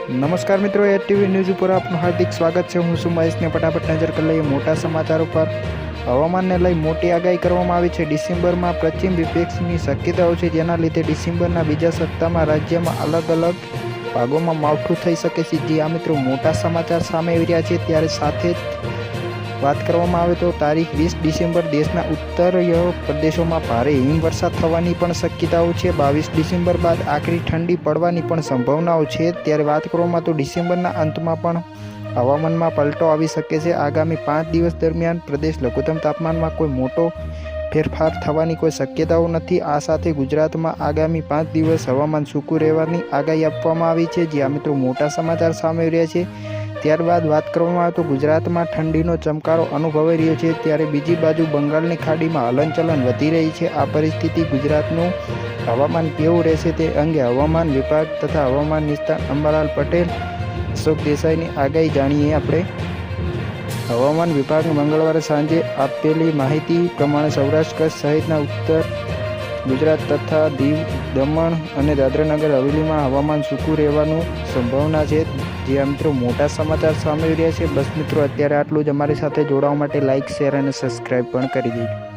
નમસ્કાર મિત્રો, ATV news ઉપર આપનું હાર્દિક સ્વાગત છે। હું છું મહેશને ફટાફટ નજર કરી લઈએ મોટા સમાચારો પર। હવામાનને લઈ મોટી આગાહી કરવામાં આવી છે। ડિસેમ્બરમાં પશ્ચિમ વિક્ષેપની શક્યતાઓ છે, જેના લીધે ડિસેમ્બરના બીજા સપ્તાહમાં રાજ્યમાં અલગ અલગ ભાગોમાં માવઠું થઈ શકે છે। જે આ મિત્રો મોટા સમાચાર સામે આવી રહ્યા છે, ત્યારે સાથે જ વાત કરવામાં આવે તો તારીખ 20 ડિસેમ્બર દેશના ઉત્તરીય પ્રદેશોમાં ભારે હિમવર્ષા થવાની પણ શક્યતાઓ છે। 22 ડિસેમ્બર બાદ આકરી ઠંડી પડવાની પણ સંભાવનાઓ છે। ત્યારે વાત કરવામાં તો ડિસેમ્બરના અંતમાં પણ હવામાનમાં પલટો આવી શકે છે। આગામી 5 દિવસ દરમિયાન પ્રદેશ લઘુત્તમ તાપમાનમાં કોઈ મોટો ફેરફાર થવાની કોઈ શક્યતાઓ નથી। આ સાથે ગુજરાતમાં આગામી 5 દિવસ હવામાન સૂકું રહેવાની આગાહી આપવામાં આવી છે। જ્યાં મિત્રો મોટા સમાચાર સામે આવી રહ્યા છે। ત્યારબાદ વાત કરવામાં આવે તો ગુજરાતમાં ઠંડીનો ચમકારો અનુભવાઈ રહ્યો છે, ત્યારે બીજી બાજુ બંગાળની ખાડીમાં હલનચલન વધી રહી છે। આ પરિસ્થિતિ ગુજરાતનું હવામાન કેવું રહેશે તે અંગે હવામાન વિભાગ તથા હવામાન નિષ્ણાત અંબાલાલ પટેલ, અશોક દેસાઈની આગાહી જાણીએ આપણે। હવામાન વિભાગે મંગળવારે સાંજે આપેલી માહિતી પ્રમાણે સૌરાષ્ટ્ર કચ્છ સહિતના ઉત્તર ગુજરાત તથા દીવ, દમણ અને દાદરાનગર હવેલીમાં હવામાન સૂકું રહેવાનું સંભાવના છે। જ્યાં મિત્રો મોટા સમાચાર સામે આવી રહ્યા છે। બસ મિત્રો, અત્યારે આટલું જ। અમારી સાથે જોડાવા માટે લાઇક, શેર અને સબસ્ક્રાઈબ પણ કરી દેજો।